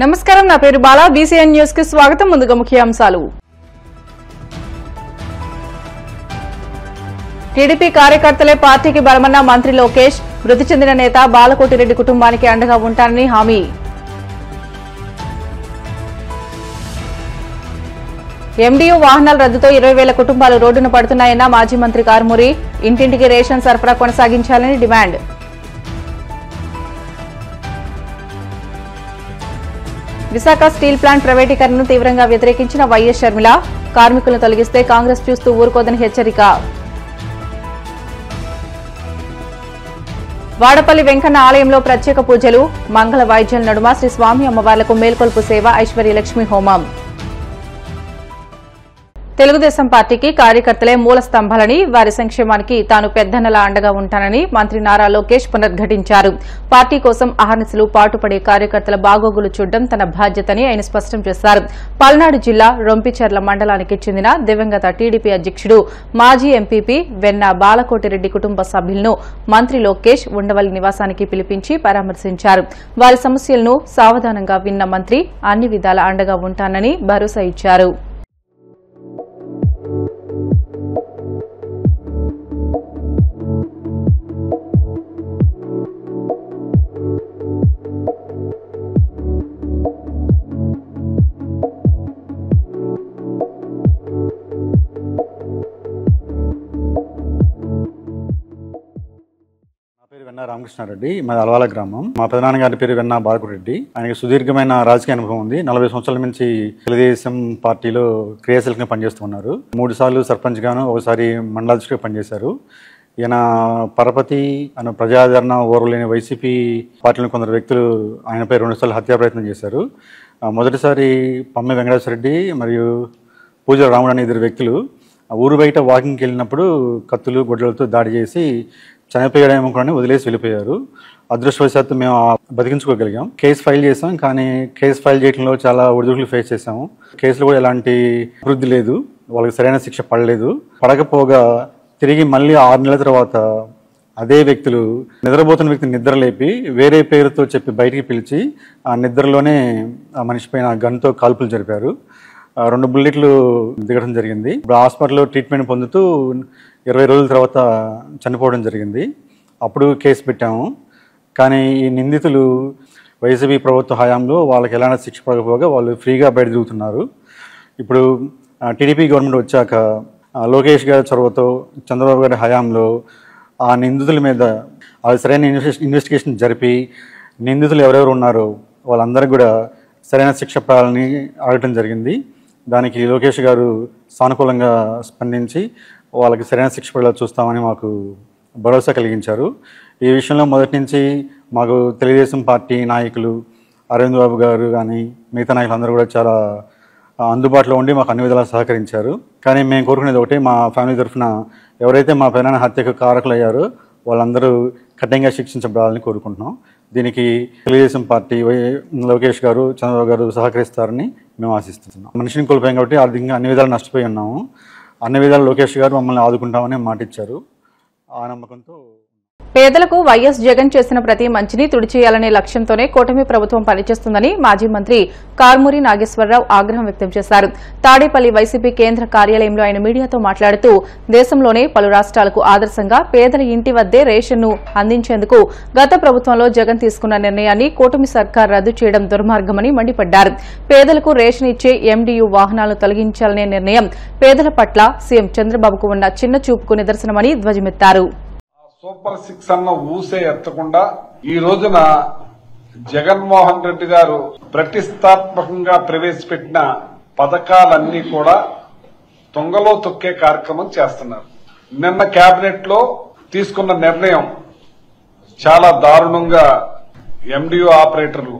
నమస్కారం, నా పేరు బాలా. బీసీఎన్ న్యూస్ కి స్వాగతం. ముందుగా ముఖ్యాంశాలు. టీడీపీ కార్యకర్తలే పార్టీకి బలమన్న మంత్రి లోకేష్. మృతి చెందిన నేత బాలకోటిరెడ్డి కుటుంబానికి అండగా ఉంటానని హామీ. ఎండీయూ వాహనాల రద్దుతో 20,000 కుటుంబాలు రోడ్డున పడుతున్నాయన్న మాజీ మంత్రి కారుమూరి. ఇంటింటికి రేషన్ సరఫరా కొనసాగించాలని డిమాండ్. విశాఖ స్టీల్ ప్లాంట్ ప్రైవేటీకరణను తీవ్రంగా వ్యతిరేకించిన వైఎస్ షర్మిల. కార్మికులను తొలగిస్తే కాంగ్రెస్ చూస్తూ ఊరుకోదని హెచ్చరిక. వాడపల్లి వెంకన్న ఆలయంలో ప్రత్యేక పూజలు. మంగళ వాయిద్యాల నడుమ శ్రీ స్వామి అమ్మవార్లకు మేల్కొల్పు సేవ, ఐశ్వర్యలక్ష్మి హోమం. తెలుగుదేశం పార్టీకి కార్యకర్తలే మూల స్తంభాలని, వారి సంక్షేమానికి తాను పెద్దన్నలా అండగా ఉంటానని మంత్రి నారా లోకేష్ పునరుద్ఘాటించారు. పార్టీ కోసం అహర్నిశలు పాటుపడే కార్యకర్తల బాగోగులు చూడడం తన బాధ్యతని ఆయన స్పష్టం చేశారు. పల్నాడు జిల్లా రొంపిచెర్ల మండలానికి చెందిన దివంగత టీడీపీ అధ్యక్షుడు మాజీ ఎంపీపీ వెన్న బాలకోటిరెడ్డి కుటుంబ సభ్యులను మంత్రి లోకేష్ ఉండవల్లి నివాసానికి పిలిపించి పరామర్శించారు. వారి సమస్యలను సావధానంగా విన్న మంత్రి అన్ని విధాల అండగా ఉంటానని భరోసా ఇచ్చారు. వెన్న రామకృష్ణారెడ్డి, మాది అలవాల గ్రామం. మా పెదనాన్నగారి పేరు వెన్న బాలకురెడ్డి. ఆయనకి సుదీర్ఘమైన రాజకీయ అనుభవం ఉంది. 40 సంవత్సరాల నుంచి తెలుగుదేశం పార్టీలో క్రియాశీలకంగా పనిచేస్తున్నారు. 3 సార్లు సర్పంచ్ గాను, ఒకసారి మండలాధ్యక్షుడిగా పనిచేశారు. ఈయన పరపతి అనే ప్రజాదరణ ఓర్వలేని వైసీపీ పార్టీలో కొందరు వ్యక్తులు ఆయనపై 2 సార్లు హత్యా ప్రయత్నం చేశారు. మొదటిసారి పమ్మె వెంకటేశ్వరరెడ్డి మరియు పూజల రాముడు అనే 2 వ్యక్తులు ఊరు బయట వాకింగ్కి వెళ్ళినప్పుడు కత్తులు గొడ్డలతో దాడి చేసి చనిపోయాడేమో కూడా వదిలేసి వెళ్ళిపోయారు. అదృష్టవశాత్తు మేము బతికించుకోగలిగాం. కేసు ఫైల్ చేసాం, కానీ కేసు ఫైల్ చేయడంలో చాలా ఒడిదుడుకులు ఫేస్ చేసాము. కేసులో కూడా ఎలాంటి అభివృద్ధి లేదు, వాళ్ళకి సరైన శిక్ష పడలేదు. పడకపోగా తిరిగి మళ్ళీ 6 నెలల తర్వాత అదే వ్యక్తులు నిద్రపోతున్న వ్యక్తిని నిద్రలేపి వేరే పేరుతో చెప్పి బయటికి పిలిచి ఆ నిద్రలోనే ఆ మనిషి పైన గన్తో కాల్పులు జరిపారు. 2 బుల్లెట్లు దిగడం జరిగింది. ఇప్పుడు హాస్పిటల్లో ట్రీట్మెంట్ పొందుతూ 20 రోజుల తర్వాత చనిపోవడం జరిగింది. అప్పుడు కేసు పెట్టాము, కానీ ఈ నిందితులు వైసీపీ ప్రభుత్వ హయాంలో వాళ్ళకి ఎలాంటి శిక్ష పడకపోగా వాళ్ళు ఫ్రీగా బయట తిరుగుతున్నారు. ఇప్పుడు టీడీపీ గవర్నమెంట్ వచ్చాక లోకేష్ గారి చొరవతో చంద్రబాబు గారి హయాంలో ఆ నిందితుల మీద సరైన ఇన్వెస్టిగేషన్ జరిపి నిందితులు ఎవరెవరు ఉన్నారో వాళ్ళందరికీ కూడా సరైన శిక్ష పడాలని అడగటం జరిగింది. దానికి లోకేష్ గారు సానుకూలంగా స్పందించి వాళ్ళకి సరైన శిక్ష పడేలా చూస్తామని మాకు భరోసా కలిగించారు. ఈ విషయంలో మొదటి నుంచి మాకు తెలుగుదేశం పార్టీ నాయకులు అరవింద్ బాబు గారు కానీ మిగతా నాయకులందరూ కూడా చాలా అందుబాటులో ఉండి మాకు అన్ని విధాలా సహకరించారు. కానీ మేము కోరుకునేది ఒకటి, మా ఫ్యామిలీ తరఫున ఎవరైతే మా పెదనాన్న హత్యకు కారకులు అయ్యారో వాళ్ళందరూ కఠినంగా శిక్షించబడాలని కోరుకుంటున్నాం. దీనికి తెలుగుదేశం పార్టీ లోకేష్ గారు, చంద్రబాబు గారు సహకరిస్తారని మేము ఆశిస్తున్నాం. మనిషిని కోల్పోయాం కాబట్టి ఆర్థికంగా అన్ని విధాలు నష్టపోయి ఉన్నాము. అన్ని విధాలు లోకేష్ గారు మమ్మల్ని ఆదుకుంటామని మాట ఇచ్చారు. ఆ నమ్మకంతో పేదలకు వైఎస్ జగన్ చేసిన ప్రతి మంచిని తుడిచేయాలనే లక్ష్యంతోనే కూటమి ప్రభుత్వం పనిచేస్తుందని మాజీ మంత్రి కారుమూరి నాగేశ్వరరావు ఆగ్రహం వ్యక్తం చేశారు. తాడేపల్లి వైసీపీ కేంద్ర కార్యాలయంలో ఆయన మీడియాతో మాట్లాడుతూ దేశంలోనే పలు రాష్ట్రాలకు ఆదర్శంగా పేదల ఇంటి వద్దే రేషన్ను అందించేందుకు గత ప్రభుత్వంలో జగన్ తీసుకున్న నిర్ణయాన్ని కూటమి సర్కార్ రద్దు చేయడం దుర్మార్గమని మండిపడ్డారు. పేదలకు రేషన్ ఇచ్చే ఎండీయూ వాహనాలను తొలగించాలనే నిర్ణయం పేదల పట్ల సీఎం చంద్రబాబుకు ఉన్న చిన్న చూపుకు నిదర్శనమని ధ్వజమెత్తారు. సూపర్ 6 అన్న ఊసే ఎత్తకుండా ఈ రోజున జగన్మోహన్ రెడ్డి గారు ప్రతిష్టాత్మకంగా ప్రవేశపెట్టిన పథకాలన్నీ కూడా తొంగలో తొక్కే కార్యక్రమం చేస్తున్నారు. నిన్న కేబినెట్ లో తీసుకున్న నిర్ణయం చాలా దారుణంగా ఎండియూ ఆపరేటర్లు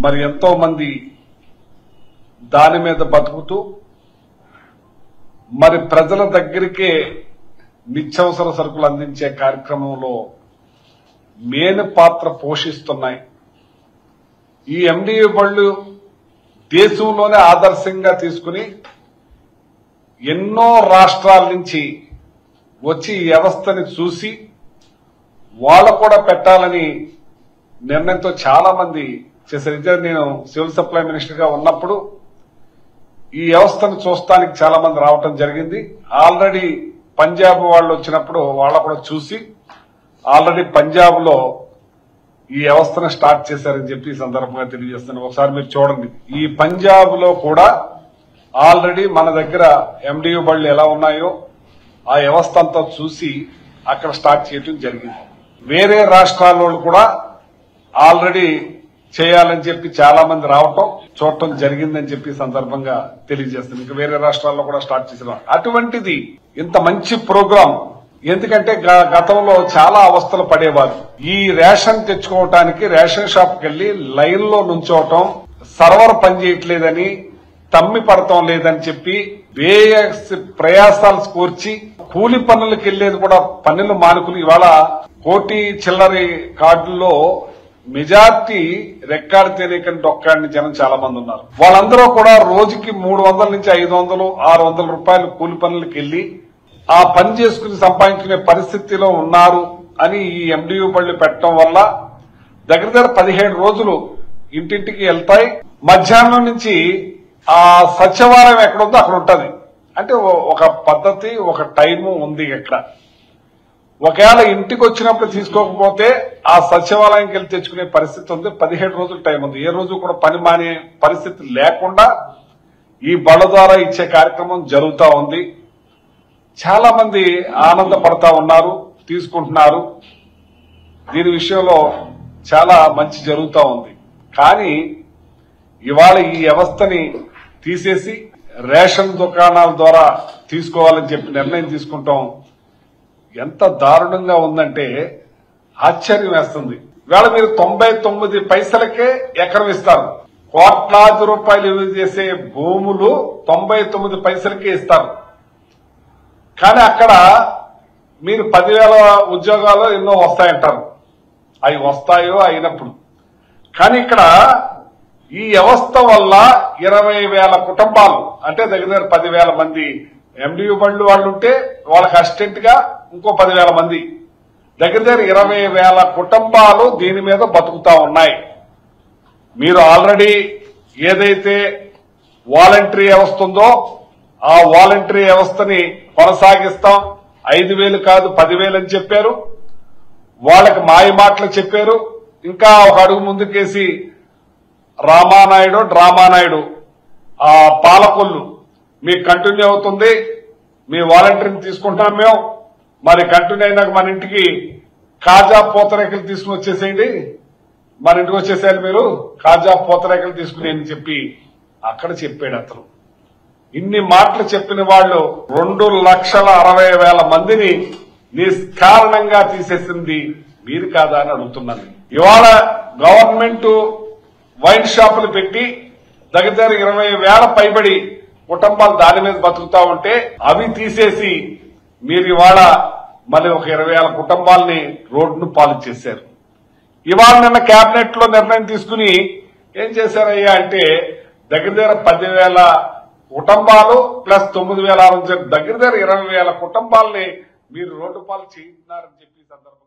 మరి ఎంతో మంది దాని మీద బతుకుతూ మరి ప్రజల దగ్గరికే నిత్యావసర సరుకులు అందించే కార్యక్రమంలో మెయిన్ పాత్ర పోషిస్తున్నాయి. ఈ ఎండియూ బళ్ళు దేశంలోనే ఆదర్శంగా తీసుకుని ఎన్నో రాష్ట్రాల నుంచి వచ్చి ఈ వ్యవస్థని చూసి వాళ్ళు కూడా పెట్టాలని నిర్ణయంతో చాలా మంది చేశారు. నేను సివిల్ సప్లై మినిస్టర్ గా ఉన్నప్పుడు ఈ వ్యవస్థను చూస్తానికి చాలా మంది రావటం జరిగింది. ఆల్రెడీ పంజాబ్ వాళ్ళు వచ్చినప్పుడు వాళ్ళ కూడా చూసి ఆల్రెడీ పంజాబ్ లో ఈ వ్యవస్థను స్టార్ట్ చేశారని చెప్పి ఈ సందర్భంగా తెలియజేస్తున్నాను. ఒకసారి మీరు చూడండి, ఈ పంజాబ్ లో కూడా ఆల్రెడీ మన దగ్గర ఎండియు బళ్ళు ఎలా ఉన్నాయో ఆ వ్యవస్థ అంతా చూసి అక్కడ స్టార్ట్ చేయడం జరిగింది. వేరే రాష్ట్రాల కూడా ఆల్రెడీ చేయాలని చెప్పి చాలా మంది రావటం చూడటం జరిగిందని చెప్పి సందర్భంగా తెలియజేస్తుంది. ఇంకా వేరే రాష్ట్రాల్లో కూడా స్టార్ట్ చేసిన అటువంటిది ఇంత మంచి ప్రోగ్రాం. ఎందుకంటే గతంలో చాలా అవస్థలు పడేవారు. ఈ రేషన్ తెచ్చుకోవటానికి రేషన్ షాప్ కి వెళ్లి లైన్ లో నుంచోవటం, సర్వర్ పనిచేయట్లేదని, తమ్మి పడటం లేదని చెప్పి ప్రయాసాలు కూర్చి కూలి పనులకు వెళ్లేది కూడా పన్నులు మానుకుని ఇవాళ కోటి చిల్లరి కార్డుల్లో మెజార్టీ రెక్కాడి తెలియకని డొక్కాడిని జనం చాలా మంది ఉన్నారు. వాళ్ళందరూ కూడా రోజుకి 300 నుంచి 500, 600 రూపాయలు కూలి పనులకు వెళ్లి ఆ పని చేసుకుని సంపాదించుకునే పరిస్థితిలో ఉన్నారు అని ఈ ఎండియు బళ్ళు పెట్టడం వల్ల దగ్గర 17 రోజులు ఇంటింటికి వెళ్తాయి. మధ్యాహ్నం నుంచి ఆ సచివాలయం ఎక్కడుందో అక్కడ ఉంటది. అంటే ఒక పద్ధతి, ఒక టైము ఉంది. ఇక్కడ ఒకవేళ ఇంటికి వచ్చినప్పుడు తీసుకోకపోతే ఆ సచివాలయంకి వెళ్ళి తెచ్చుకునే పరిస్థితి ఉంది. 17 రోజులు టైం ఉంది. ఏ రోజు కూడా పని మానే పరిస్థితి లేకుండా ఈ బళ్ళ ద్వారా ఇచ్చే కార్యక్రమం జరుగుతూ ఉంది. చాలా మంది ఆనందపడతా ఉన్నారు, తీసుకుంటున్నారు. దీని విషయంలో చాలా మంచి జరుగుతూ ఉంది. కానీ ఇవాళ ఈ వ్యవస్థని తీసేసి రేషన్ దుకాణాల ద్వారా తీసుకోవాలని చెప్పి నిర్ణయం తీసుకుంటాం. ఎంత దారుణంగా ఉందంటే ఆశ్చర్యం వేస్తుంది. ఇవాళ మీరు 99 పైసలకే ఎకరం ఇస్తారు. కోట్లాది రూపాయలు విలువ చేసే భూములు 99 పైసలకే ఇస్తారు. కానీ అక్కడ మీరు 10,000 ఉద్యోగాలు ఎన్నో వస్తాయంటారు. అవి వస్తాయో అయినప్పుడు. కానీ ఇక్కడ ఈ వ్యవస్థ వల్ల 20,000 కుటుంబాలు, అంటే దగ్గర 10,000 మంది ఎండియు బళ్ళు వాళ్ళు ఉంటే వాళ్ళకి అసిస్టెంట్ గా ఇంకో 10,000 మంది, దగ్గర 20,000 కుటుంబాలు దీని మీద బతుకుతా ఉన్నాయి. మీరు ఆల్రెడీ ఏదైతే వాలంటరీ వ్యవస్థ ఉందో ఆ వాలంటరీ వ్యవస్థని కొనసాగిస్తాం, 5,000 కాదు 10,000 అని చెప్పారు. వాళ్ళకి మాయ మాటలు చెప్పారు. ఇంకా ఒక అడుగు ముందుకేసి డ్రామానాయుడు ఆ పాలకొల్లు మీకు కంటిన్యూ అవుతుంది, మీ వాలంటీర్ని తీసుకుంటున్నాం మేము, మరి కంటిన్యూ అయినాక మన ఇంటికి కాజా పూతరేకలు తీసుకుని వచ్చేసేయండి, మన ఇంటికి వచ్చేసేయాలి మీరు కాజా పూతరేకలు తీసుకుని చెప్పి అక్కడ చెప్పాడు అతను. ఇన్ని మాటలు చెప్పిన వాళ్ళు 2,60,000 మందిని నిష్కారణంగా తీసేసింది మీరు కాదా అని అడుగుతున్నాను. ఇవాళ గవర్నమెంట్ వైన్ షాపులు పెట్టి దగ్గర 20,000 పైబడి కుటుంబాలు దాని మీద బతుకుతా ఉంటే అవి తీసేసి మీరు ఇవాళ మళ్ళీ ఒక 20,000 కుటుంబాలని రోడ్డును పాలు చేశారు. ఇవాళ నిన్న కేబినెట్ లో నిర్ణయం తీసుకుని ఏం చేశారయ్యా అంటే దగ్గర 10,000 కుటుంబాలు ప్లస్ 9,600 దగ్గర 20,000 కుటుంబాలని మీరు రోడ్డు పాలు చేయించినారని చెప్పి సందర్భంగా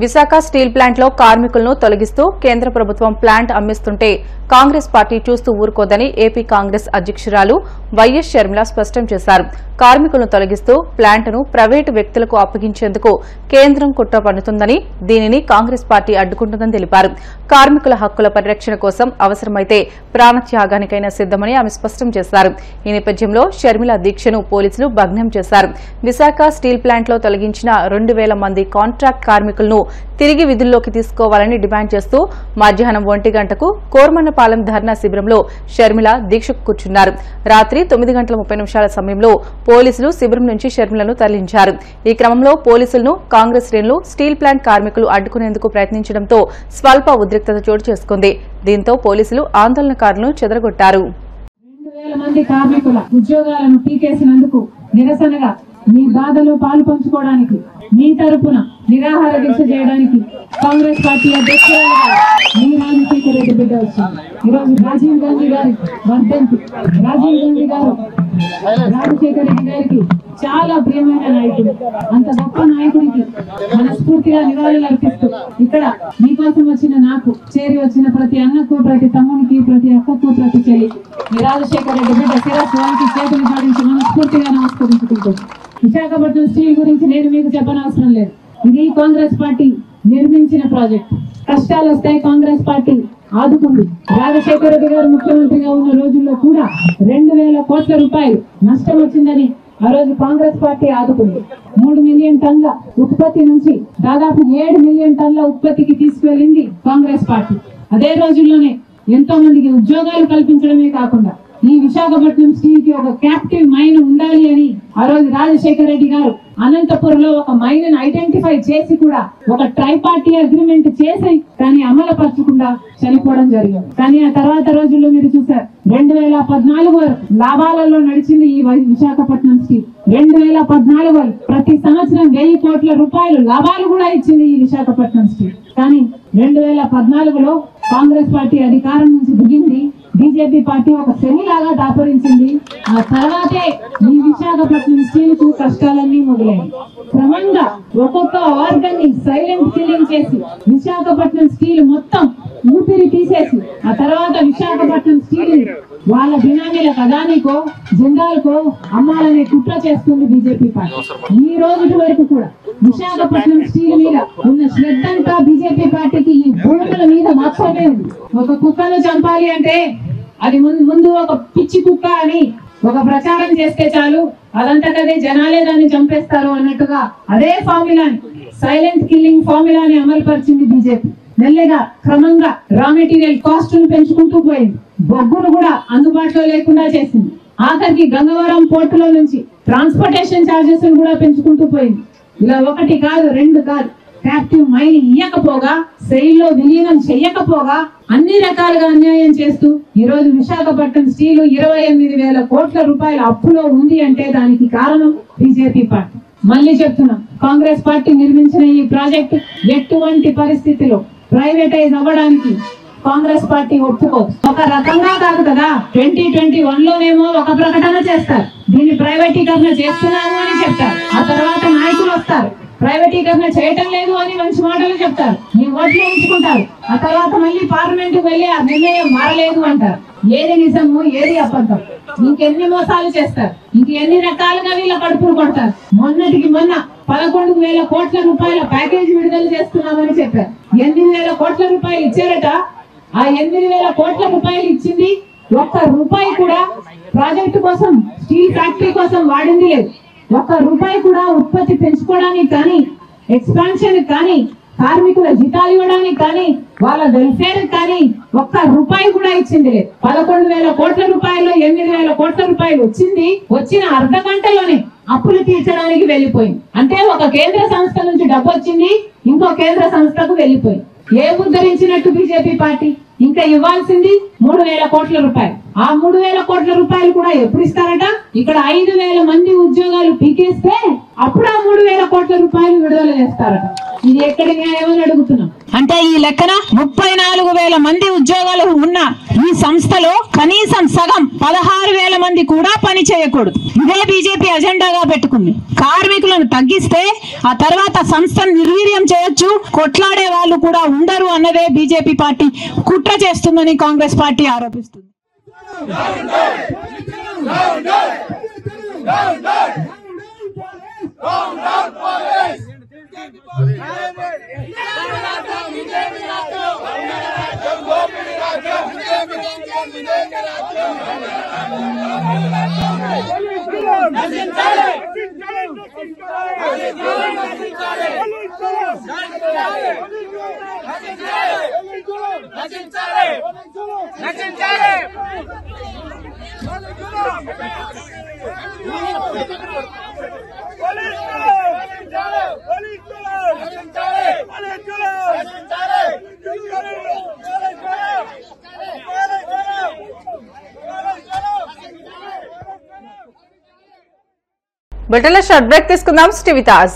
విశాఖ స్టీల్ ప్లాంట్లో కార్మికులను తొలగిస్తూ కేంద్ర ప్రభుత్వం ప్లాంట్ అమ్మిస్తుంటే కాంగ్రెస్ పార్టీ చూస్తూ ఊరుకోదని ఏపీ కాంగ్రెస్ అధ్యక్షురాలు వైఎస్ షర్మిల స్పష్టం చేశారు. కార్మికులను తొలగిస్తూ ప్లాంట్ను ప్రైవేటు వ్యక్తులకు అప్పగించేందుకు కేంద్రం కుట్ర పన్నుతుందని, దీనిని కాంగ్రెస్ పార్టీ అడ్డుకుంటుందని తెలిపారు. కార్మికుల హక్కుల పరిరక్షణ కోసం అవసరమైతే ప్రాణత్యాగానికైనా సిద్దమని ఆమె స్పష్టం చేశారు. ఈ నేపథ్యంలో షర్మిల దీక్షను పోలీసులు భగ్నం చేశారు. విశాఖ స్టీల్ ప్లాంట్లో తొలగించిన 2,000 మంది కాంట్రాక్ట్ కార్మికులను తిరిగి విధుల్లోకి తీసుకోవాలని డిమాండ్ చేస్తూ మధ్యాహ్నం 1 గంటకు కోర్మన్నపాలెం ధర్నా శిబిరంలో షర్మిల దీక్షకు కూర్చున్నారు. రాత్రి 9:30 సమయంలో పోలీసులు శిబిరం నుంచి షర్మిలను తరలించారు. ఈ క్రమంలో పోలీసులను కాంగ్రెస్ శ్రేణులు స్టీల్ ప్లాంట్ కార్మికులు అడ్డుకునేందుకు ప్రయత్నించడంతో స్వల్ప ఉద్రిక్తత చోటు చేసుకుంది. దీంతో పోలీసులు ఆందోళనకారులను చెదరగొట్టారు. 2,000 మంది కార్మికుల ఉద్యోగాలను పీకేసినందుకు నిరసనగా మీ బాధలో పాలు పంచుకోవడానికి మీ తరపున నిరాహార దీక్ష చేయడానికి కాంగ్రెస్ పార్టీ అధ్యక్షురాలుగా మీ రాజశేఖర రెడ్డి బిడ్డ వచ్చింది. ఈరోజు రాజీవ్ గాంధీ గారి వర్ధంతి. రాజీవ్ గాంధీ గారు రాజశేఖర రెడ్డి గారికి చాలా ప్రియమైన నాయకుడు. అంత గొప్ప నాయకుడికి మనస్ఫూర్తిగా నివాళులు అర్పిస్తూ ఇక్కడ మీకోసం వచ్చిన నాకు, చేరి వచ్చిన ప్రతి అన్నకు, ప్రతి తమ్మునికి, ప్రతి అక్కకు, ప్రతి చెల్లి రాజశేఖర రెడ్డి బిడ్డ శిరస్వానికి చేతులు పాటించి మనస్ఫూర్తిగా నమస్కరించుకుంటాం. విశాఖపట్నం స్టీల్ గురించి నేను మీకు చెప్పనవసరం లేదు. ఇది కాంగ్రెస్ పార్టీ నిర్మించిన ప్రాజెక్ట్. కష్టాలు వస్తాయి, కాంగ్రెస్ పార్టీ ఆదుకుంది. రాజశేఖర రెడ్డి గారు ముఖ్యమంత్రిగా ఉన్న రోజుల్లో కూడా 2000 కోట్ల రూపాయలు నష్టం వచ్చిందని ఆ రోజు కాంగ్రెస్ పార్టీ ఆదుకుంది. 3 మిలియన్ టన్ల ఉత్పత్తి నుంచి దాదాపు 7 మిలియన్ టన్ల ఉత్పత్తికి తీసుకువెళ్ళింది కాంగ్రెస్ పార్టీ. అదే రోజుల్లోనే ఎంతో మందికి ఉద్యోగాలు కల్పించడమే కాకుండా ఈ విశాఖపట్నం స్టీల్ కి ఒక క్యాప్టివ్ మైన్ ఉండాలి అని ఆ రోజు రాజశేఖర రెడ్డి గారు అనంతపురంలో ఒక మైన్ ఐడెంటిఫై చేసి కూడా ఒక ట్రైపార్టీ అగ్రిమెంట్ చేసి కానీ అమలుపరచకుండా చనిపోవడం జరిగింది. కానీ ఆ తర్వాత రోజుల్లో మీరు చూసారు 2014 లాభాలలో నడిచింది ఈ విశాఖపట్నం స్టీల్. 2014 ప్రతి సంవత్సరం 1000 కోట్ల రూపాయలు లాభాలు కూడా ఇచ్చింది ఈ విశాఖపట్నం స్టీల్. కానీ 2014లో కాంగ్రెస్ పార్టీ అధికారం నుంచి దిగింది. బీజేపీ పార్టీ ఒక శనిలాగా దాపరించింది. ఆ తర్వాతే ఈ విశాఖపట్నం స్టీల్ కు కష్టాలన్నీ మొదలయ్యాయి. క్రమంగా ఒక్కొక్క ఆర్గన్ ని సైలెంట్ కిల్లింగ్ చేసి విశాఖపట్నం స్టీల్ మొత్తం ఊపిరి తీసేసి ఆ తర్వాత విశాఖపట్నం స్టీల్ వాళ్ళ బినామీలకు, అదానికో, జిందాల్కో అమ్మాలనే కుట్ర చేస్తుంది బీజేపీ పార్టీ. ఈ రోజు వరకు కూడా విశాఖపట్నం స్టీల్ మీద ఉన్న శ్రద్ధ అంతా బీజేపీ పార్టీకి ఈ భూముల మీద మాత్రమే ఉంది. ఒక కుక్కను చంపాలి అంటే అది ముందు ఒక పిచ్చి కుక్క అని ఒక ప్రచారం చేస్తే చాలు, అదంతకదే జనాలే దాన్ని చంపేస్తారు అన్నట్టుగా అదే ఫార్ములాని, సైలెంట్ కిల్లింగ్ ఫార్ములాని అమలుపరిచింది బీజేపీ. మెల్లగా క్రమంగా రా మెటీరియల్ కాస్టును పెంచుకుంటూ పోయింది. బొగ్గును కూడా అందుబాటులో లేకుండా చేసింది. ఆఖరికి గంగవరం పోర్టులో నుంచి ట్రాన్స్పోర్టేషన్ ఛార్జెస్ కూడా పెంచుకుంటూ పోయింది. ఇలా ఒకటి కాదు, 2 కాదు, క్యాప్టివ్ మైన్ ఇయ్యకపోగా, సెయిల్లో విలీనం చెయ్యకపోగా అన్ని రకాలుగా అన్యాయం చేస్తూ ఈ రోజు విశాఖపట్నం స్టీల్ 28,000 కోట్ల రూపాయల అప్పులో ఉంది అంటే దానికి కారణం బీజేపీ పార్టీ. మళ్ళీ చెప్తున్నాం, కాంగ్రెస్ పార్టీ నిర్మించిన ఈ ప్రాజెక్టు ఎటువంటి పరిస్థితిలో ప్రైవేటైజ్ అవ్వడానికి కాంగ్రెస్ పార్టీ ఒప్పుకోదు. ఒక రకంగా కాదు కదా, 2021లోనేమో ఒక ప్రకటన చేస్తారు, దీన్ని ప్రైవేటీకరణ చేస్తున్నాము అని చెప్తారు. ఆ తర్వాత నాయకులు వస్తారు, ప్రైవేటీకరణ చేయటం లేదు అని మంచి మాటలు చెప్తారు, మీ ఓట్లు ఉంచుకుంటారు. ఆ తర్వాత మళ్ళీ పార్లమెంట్ వెళ్ళి ఆ నిర్ణయం మారలేదు అంటారు. ఏది నిజము, ఏది అబద్ధం? ఇంకెన్ని మోసాలు చేస్తారు, ఇంకెన్ని రకాలుగా వీళ్ళ కడుపులు కొడతారు. మొన్నటికి మొన్న 11,000 కోట్ల రూపాయల ప్యాకేజీ విడుదల చేస్తున్నామని చెప్పారు. 8,000 కోట్ల రూపాయలు ఇచ్చారట. ఆ 8,000 కోట్ల రూపాయలు ఇచ్చింది ఒక్క రూపాయి కూడా ప్రాజెక్టు కోసం, స్టీల్ ఫ్యాక్టరీ కోసం వాడింది లేదు. ఒక్క రూపాయి కూడా ఉత్పత్తి పెంచుకోవడానికి కానీ, ఎక్స్పాన్షన్ కానీ, కార్మికుల జీతాలు ఇవ్వడానికి కానీ, వాళ్ళ వెల్ఫేర్ కానీ ఒక్క రూపాయి కూడా ఇచ్చింది లేదు. 11,000 కోట్ల రూపాయల్లో 8,000 కోట్ల రూపాయలు వచ్చింది. వచ్చిన అర్ధ గంటలోనే అప్పులు తీర్చడానికి వెళ్ళిపోయింది. అంటే ఒక కేంద్ర సంస్థ నుంచి డబ్బు వచ్చింది, ఇంకో కేంద్ర సంస్థకు వెళ్ళిపోయింది. ఏం ఉద్ధరించినట్టు బీజేపీ పార్టీ? ఇంకా ఇవ్వాల్సింది 3,000 కోట్ల రూపాయలు. ఆ 3,000 కోట్ల రూపాయలు కూడా ఎప్పుడు ఇస్తారట? ఇక్కడ 5,000 మంది ఉద్యోగాలు పీకేస్తే అప్పుడు ఆ 3,000 కోట్ల రూపాయలు విడుదల చేస్తారట. ఇది ఎక్కడి న్యాయమని అడుగుతున్నాం. అంటే ఈ లెక్కన 34,000 మంది ఉద్యోగాలు ఉన్న ఈ సంస్థలో కనీసం సగం 16,000 మంది కూడా పని చేయకూడదు. ఇదే బీజేపీ అజెండాగా పెట్టుకుంది. కార్మికులను తగ్గిస్తే ఆ తర్వాత సంస్థను నిర్వీర్యం చేయొచ్చు, కొట్లాడే వాళ్ళు కూడా ఉండరు అన్నదే బీజేపీ పార్టీ కుట్ర చేస్తుందని కాంగ్రెస్ పార్టీ ఆరోపిస్తుంది. బులెటిన్లో షార్ట్ బ్రేక్ తీసుకుందాం. స్టివితాస్